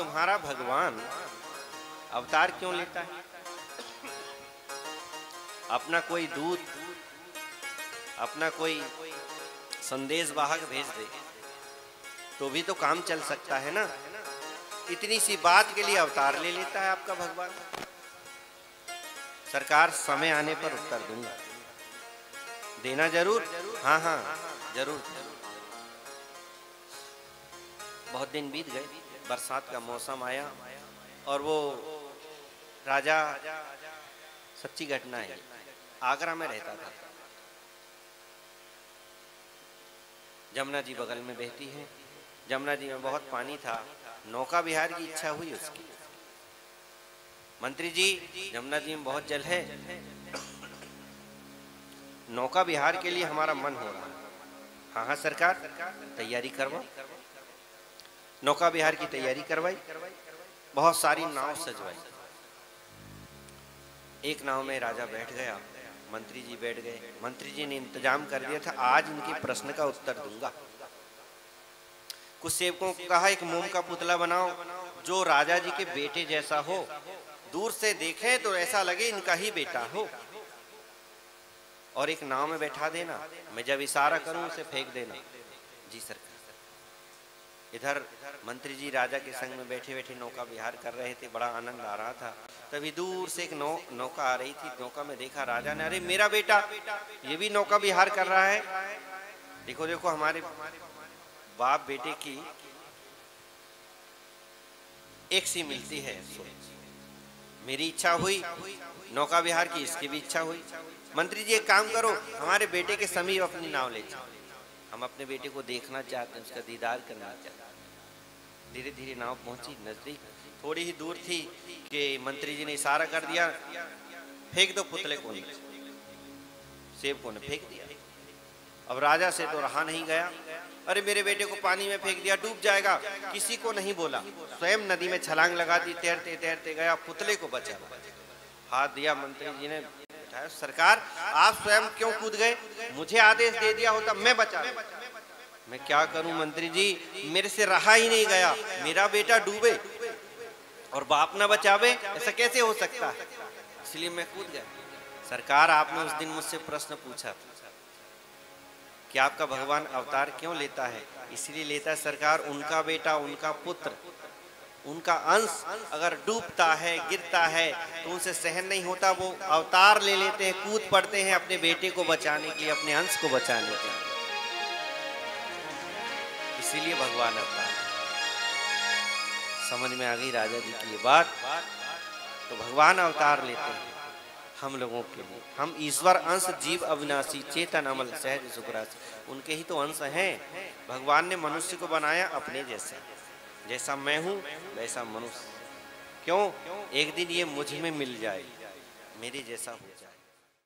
तुम्हारा भगवान अवतार क्यों लेता है? अपना कोई दूत, अपना कोई संदेश वाहक भेज दे तो भी तो काम चल सकता है ना। इतनी सी बात के लिए अवतार ले लेता है आपका भगवान। सरकार, समय आने पर उत्तर दूंगा। देना जरूर? हाँ हाँ जरूर। बहुत दिन बीत गए, बरसात का मौसम आया और वो राजा, सच्ची घटना है, आगरा में रहता था। जमुना जी बगल में बहती है, जमुना जी में बहुत पानी था। नौका विहार की इच्छा हुई उसकी। मंत्री जी, जमुना जी में बहुत जल है, नौका विहार के लिए हमारा मन हो रहा है। हाँ हाँ सरकार, तैयारी करवाओ। नौका विहार की तैयारी करवाई, बहुत सारी नाव सजवाई। एक नाव में राजा बैठ गया, मंत्री जी बैठ गए। मंत्री जी ने इंतजाम कर दिया था, आज इनके प्रश्न का उत्तर दूंगा। कुछ सेवकों को कहा, एक मोम का पुतला बनाओ जो राजा जी के बेटे जैसा हो, दूर से देखें तो ऐसा लगे इनका ही बेटा हो, और एक नाव में बैठा देना, मैं जब इशारा करूं उसे फेंक देना। जी सरकार। इधर मंत्री जी राजा के संग में बैठे बैठे नौका विहार कर रहे थे, बड़ा आनंद आ रहा था। तभी दूर से एक नौका आ रही थी। नौका में देखा राजा ने, अरे मेरा बेटा ये भी नौका विहार कर रहा है। देखो देखो, हमारे बाप बेटे की एक सी मिलती है सोच। मेरी इच्छा हुई नौका विहार की, इसकी भी इच्छा हुई। मंत्री जी एक काम करो, हमारे बेटे के समीप अपनी नाव ले जाओ, हम अपने बेटे को देखना चाहते हैं, उसका दीदार करना चाहते हैं। धीरे धीरे नाव पहुंची नजदीक, थोड़ी ही दूर थी कि मंत्री जी ने इशारा कर दिया, फेंक दो पुतले को नीचे। सेवकों ने फेंक दिया। अब राजा से तो रहा नहीं गया, अरे मेरे बेटे को पानी में फेंक दिया, डूब जाएगा। किसी को नहीं बोला, स्वयं नदी में छलांग लगा दी, तैरते तैरते गया, पुतले को बचा। हाथ दिया, मंत्री जी ने उठाया, सरकार आप स्वयं क्यों कूद गए? मुझे आदेश दे दिया होता मैं बचा लेता। मैं क्या करूं मंत्री जी, मेरे से रहा ही नहीं गया, मेरा बेटा डूबे और बाप ना बचावे, ऐसा कैसे हो सकता है? इसलिए मैं कूद गया। सरकार, आपने उस दिन मुझसे प्रश्न पूछा कि आपका भगवान अवतार क्यों लेता है? इसलिए लेता है सरकार, उनका बेटा, उनका पुत्र, उनका अंश अगर डूबता है, गिरता है तो उनसे सहन नहीं होता, वो अवतार ले लेते हैं, कूद पड़ते हैं अपने बेटे को बचाने के लिए, अपने अंश को बचाने के लिए। इसीलिए भगवान अवतार। समझ में आ गई राजा जी की ये बात? तो भगवान अवतार लेते हैं हम लोगों के लिए। हम ईश्वर अंश, जीव अविनाशी, चेतन अमल, सहज सुखराशि, उनके ही तो अंश हैं। भगवान ने मनुष्य को बनाया अपने जैसा, जैसा मैं हूं वैसा मनुष्य। क्यों? एक दिन ये मुझ में मिल जाए, मेरे जैसा हो जाए।